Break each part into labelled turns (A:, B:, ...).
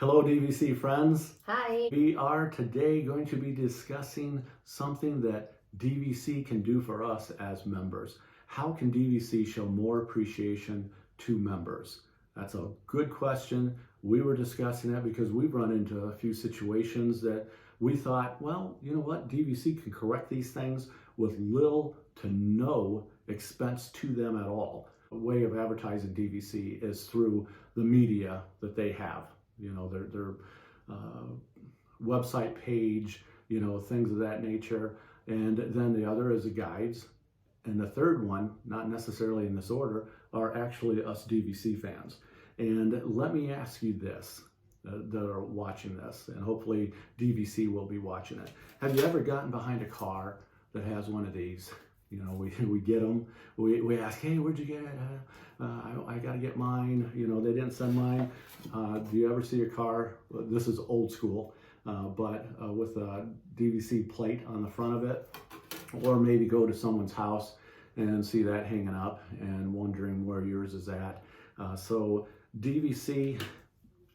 A: Hello, DVC friends.
B: Hi.
A: We are today going to be discussing something that DVC can do for us as members. How can DVC show more appreciation to members? That's a good question. We were discussing that because we've run into a few situations that we thought, well, you know what? DVC can correct these things with little to no expense to them at all. A way of advertising DVC is through the media that they have. You know, their website page, you know, things of that nature. And then the other is the guides. And the third one, not necessarily in this order, are actually us DVC fans. And let me ask you this, that are watching this, and hopefully DVC will be watching it. Have you ever gotten behind a car that has one of these? You know, we get them, we ask, hey, where'd you get it? I got to get mine. You know, they didn't send mine. Do you ever see a car? This is old school, but with a DVC plate on the front of it, or maybe go to someone's house and see that hanging up and wondering where yours is at. So DVC,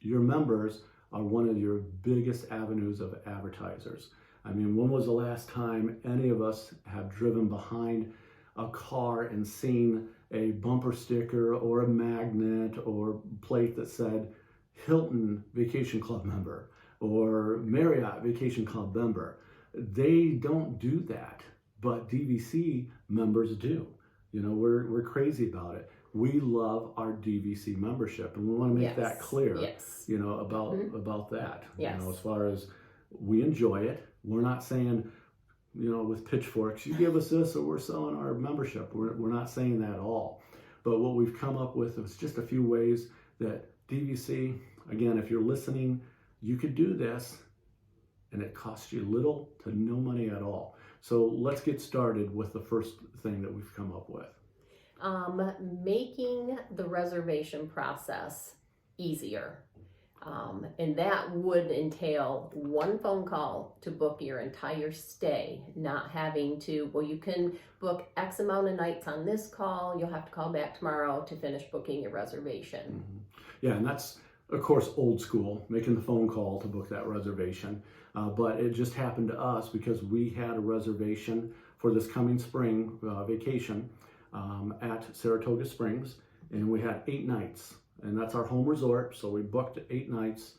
A: your members are one of your biggest avenues of advertisers. I mean, when was the last time any of us have driven behind a car and seen a bumper sticker or a magnet or plate that said Hilton Vacation Club member or Marriott Vacation Club member? They don't do that, but DVC members do. You know, we're crazy about it. We love our DVC membership, and we want to make that clear.
B: Yes.
A: You know, about that.
B: Yes.
A: You know, as far as we enjoy it. We're not saying, you know, with pitchforks, you give us this or we're selling our membership. We're not saying that at all. But what we've come up with is just a few ways that DVC, again, if you're listening, you could do this and it costs you little to no money at all. So let's get started with the first thing that we've come up with.
B: Making the reservation process easier. And that would entail one phone call to book your entire stay, not having to, well, you can book X amount of nights on this call, you'll have to call back tomorrow to finish booking your reservation.
A: Mm-hmm. Yeah, and that's, of course, old school, making the phone call to book that reservation. But it just happened to us because we had a reservation for this coming spring vacation at Saratoga Springs, and we had 8 nights. And that's our home resort, so we booked 8 nights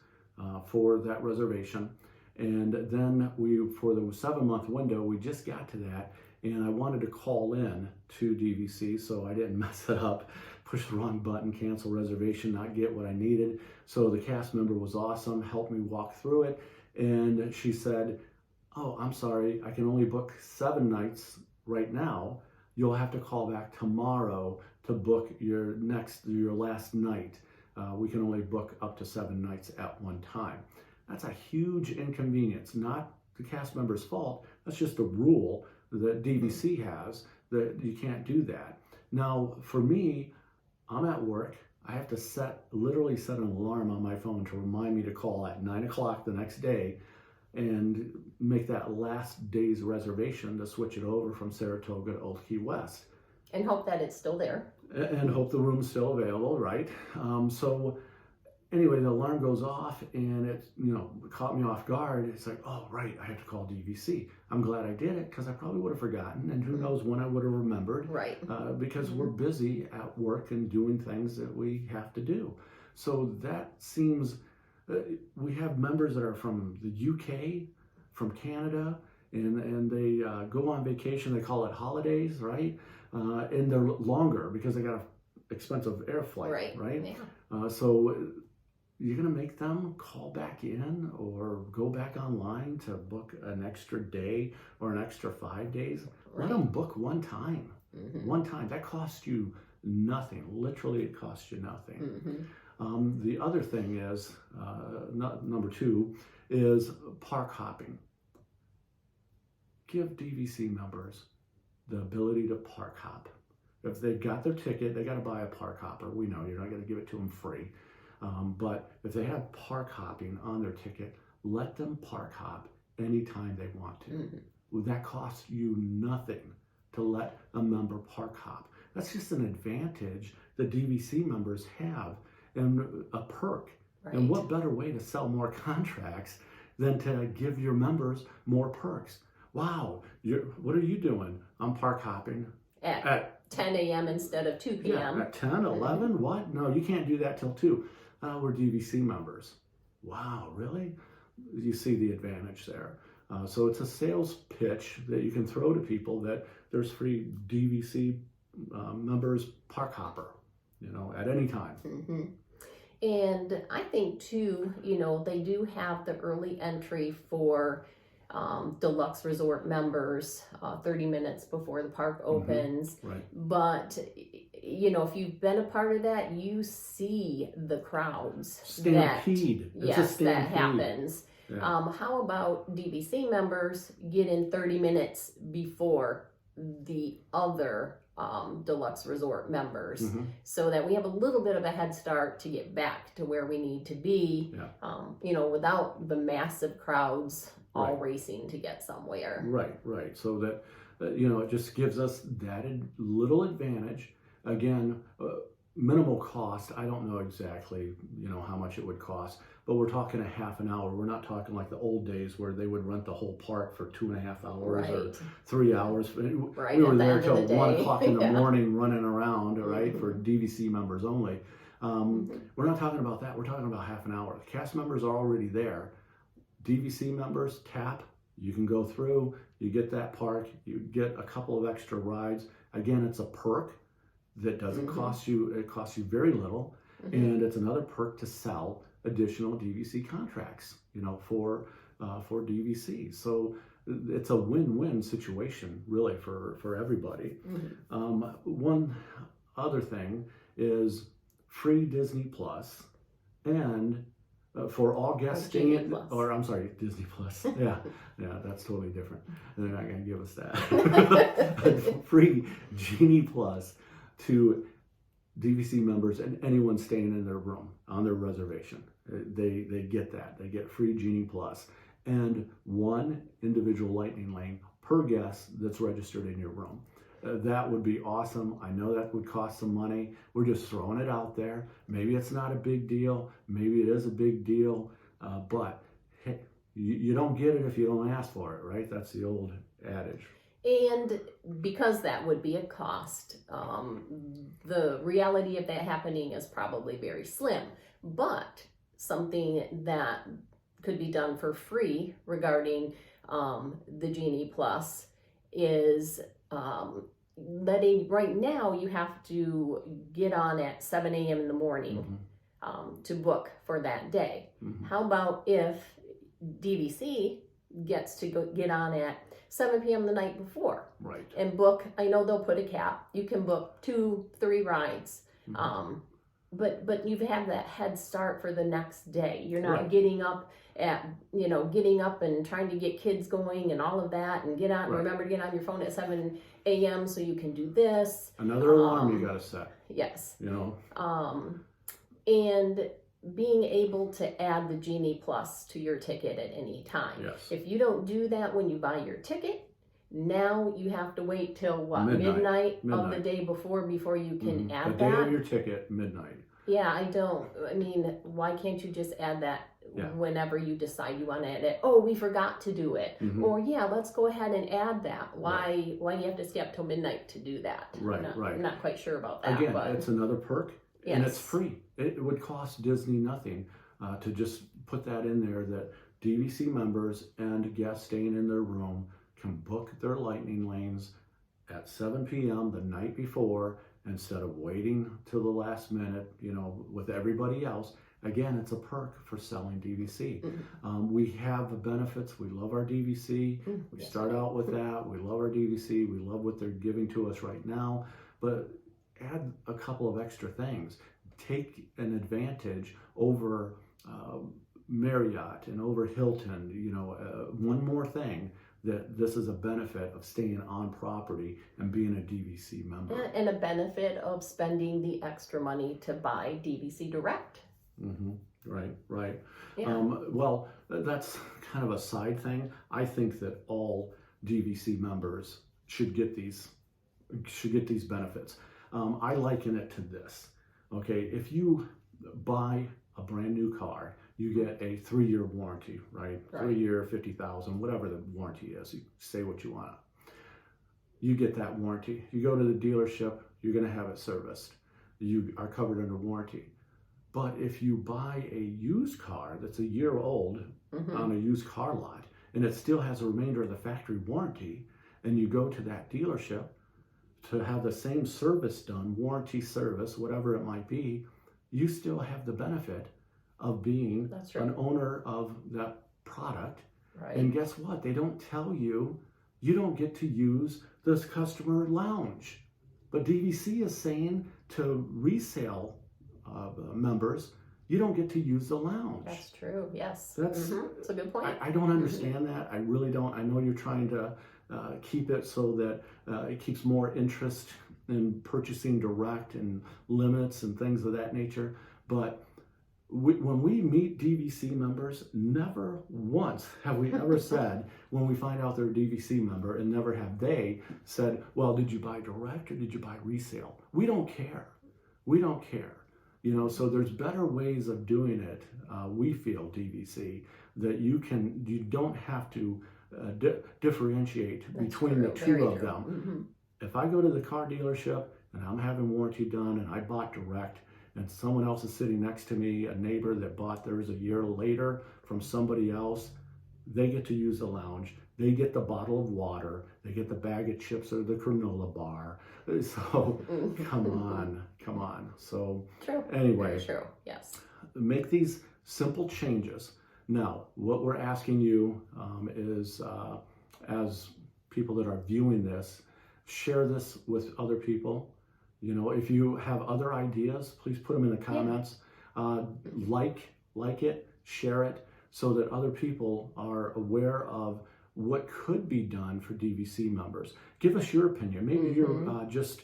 A: for that reservation. And then for the 7-month window, we just got to that, and I wanted to call in to DVC so I didn't mess it up, push the wrong button, cancel reservation, not get what I needed. So the cast member was awesome, helped me walk through it, and she said, oh, I'm sorry, I can only book 7 nights right now. You'll have to call back tomorrow to book your last night. We can only book up to 7 nights at one time. That's a huge inconvenience, not the cast member's fault. That's just a rule that DVC has, that you can't do that. Now, for me, I'm at work. I have to literally set an alarm on my phone to remind me to call at 9 o'clock the next day and make that last day's reservation to switch it over from Saratoga to Old Key West.
B: And hope that it's still there.
A: And hope the room's still available, right? So anyway, the alarm goes off and it, you know, caught me off guard. It's like, oh, right, I have to call DVC. I'm glad I did it because I probably would have forgotten, and who knows when I would have remembered.
B: Right.
A: Because we're busy at work and doing things that we have to do. So that seems, we have members that are from the UK, from Canada, and they go on vacation. They call it holidays, right? And they're longer because they got an expensive air flight, right?
B: Yeah.
A: So you're going to make them call back in or go back online to book an extra day or an extra 5 days. Let them book one time. One time. That costs you nothing. Literally, it costs you nothing. The other thing is, number 2, is park hopping. Give DVC members the ability to park hop. If they've got their ticket, they got to buy a park hopper. We know you're not going to give it to them free. But if they have park hopping on their ticket, let them park hop anytime they want to. That costs you nothing to let a member park hop. That's just an advantage that DVC members have and a perk
B: Right.
A: And what better way to sell more contracts than to give your members more perks? Wow, what are you doing? I'm park hopping
B: At 10 a.m. instead of 2 p.m.
A: Yeah, at 10, 11, what? No, you can't do that till 2. We're DVC members. Wow, really? You see the advantage there. So it's a sales pitch that you can throw to people that there's free DVC members park hopper, at any time.
B: Mm-hmm. And I think too, they do have the early entry for deluxe resort members 30 minutes before the park opens.
A: Right.
B: But if you've been a part of that, you see the crowds.
A: Stampede.
B: That happens. Yeah. How about DVC members get in 30 minutes before the other deluxe resort members, so that we have a little bit of a head start to get back to where we need to be, without the massive crowds all racing to get somewhere.
A: Right. So that, it just gives us that little advantage. Again, minimal cost. I don't know exactly, how much it would cost, but we're talking a half an hour. We're not talking like the old days where they would rent the whole park for 2.5 hours or 3 hours.
B: Right.
A: We were there till 1 o'clock in the morning running around, right, for DVC members only. We're not talking about that. We're talking about half an hour. The cast members are already there. DVC members, tap, you can go through, you get that park, you get a couple of extra rides. Again, it's a perk that doesn't cost you, it costs you very little, and it's another perk to sell additional DVC contracts, for DVC. So it's a win-win situation, really, for everybody. One other thing is free Disney Plus, and for all guests staying at, Disney Plus. Yeah, that's totally different. They're not going to give us that. Free Genie Plus to DVC members and anyone staying in their room on their reservation. They get that. They get free Genie Plus and one individual lightning lane per guest that's registered in your room. That would be awesome. I know that would cost some money. We're just throwing it out there. Maybe it's not a big deal. Maybe it is a big deal. But hey, you don't get it if you don't ask for it, right? That's the old adage.
B: And because that would be a cost, the reality of that happening is probably very slim. But something that could be done for free regarding the Genie Plus is right now you have to get on at 7 a.m. in the morning to book for that day. How about if DVC gets to get on at 7 p.m. the night before,
A: right,
B: and book? I know they'll put a cap. You can book 2-3 rides, but you've had that head start for the next day. You're not getting up and trying to get kids going and all of that, and get on. Remember to get on your phone at 7 a.m. so you can do this.
A: Another alarm you got to set.
B: Yes. And being able to add the Genie Plus to your ticket at any time.
A: Yes.
B: If you don't do that when you buy your ticket, now you have to wait till midnight of the day before you can add that.
A: The day of your ticket, midnight.
B: Yeah, why can't you just add that whenever you decide you want to add it? Oh, we forgot to do it. Or let's go ahead and add that. Why do you have to stay up till midnight to do that?
A: Right.
B: I'm not quite sure about that.
A: Again, it's another perk. Yes. And it's free. It would cost Disney nothing to just put that in there, that DVC members and guests staying in their room can book their lightning lanes at 7 p.m. the night before instead of waiting till the last minute, with everybody else. Again, it's a perk for selling DVC. We have the benefits. We love our DVC. We start out with that. We love our DVC. We love what they're giving to us right now. But add a couple of extra things. Take an advantage over Marriott and over Hilton. One more thing, that this is a benefit of staying on property and being a DVC member.
B: And a benefit of spending the extra money to buy DVC direct.
A: Right.
B: Yeah.
A: Well, that's kind of a side thing. I think that all DVC members should get these benefits. I liken it to this. Okay, if you buy a brand new car, you get a 3-year warranty, right? 3-year, 50,000, whatever the warranty is. You say what you want. You get that warranty. You go to the dealership, you're going to have it serviced. You are covered under warranty. But if you buy a used car that's a year old on a used car lot, and it still has a remainder of the factory warranty, and you go to that dealership to have the same service done, warranty service, whatever it might be, you still have the benefit of being an owner of that product.
B: Right.
A: And guess what? They don't tell you, you don't get to use this customer lounge. But DVC is saying to resale members, you don't get to use the lounge.
B: That's true, yes.
A: That's
B: a good point.
A: I don't understand that. I really don't. I know you're trying to keep it so that it keeps more interest in purchasing direct and limits and things of that nature. But when we meet DVC members, never once have we ever said, when we find out they're a DVC member, and never have they said, well, did you buy direct or did you buy resale? We don't care. We don't care. You know, so there's better ways of doing it. We feel DVC that you don't have to differentiate between the two of them. If I go to the car dealership and I'm having warranty done and I bought direct, and someone else is sitting next to me, a neighbor that bought theirs a year later from somebody else, they get to use the lounge. They get the bottle of water. They get the bag of chips or the granola bar. So come on. So anyway,
B: very true. Yes.
A: Make these simple changes. Now, what we're asking you is, as people that are viewing this, share this with other people. You know, if you have other ideas, please put them in the comments. Like it, share it, so that other people are aware of what could be done for DVC members. Give us your opinion. Maybe you're just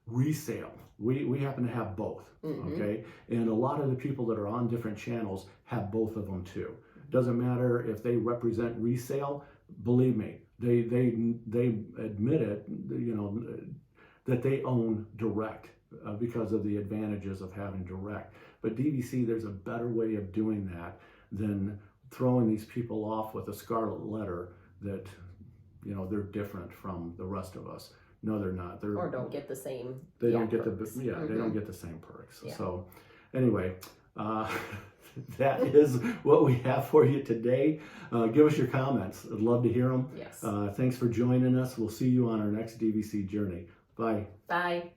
A: resale. We happen to have both, okay? And a lot of the people that are on different channels have both of them too. Doesn't matter if they represent resale. Believe me, they admit it. You know, that they own direct because of the advantages of having direct. But DVC, there's a better way of doing that than throwing these people off with a scarlet letter that, you know, they're different from the rest of us. No, they're not.
B: Or don't get the same.
A: They don't get they don't get the same perks. Yeah. So, anyway, that is what we have for you today. Give us your comments. I'd love to hear them.
B: Yes.
A: Thanks for joining us. We'll see you on our next DVC journey. Bye.
B: Bye.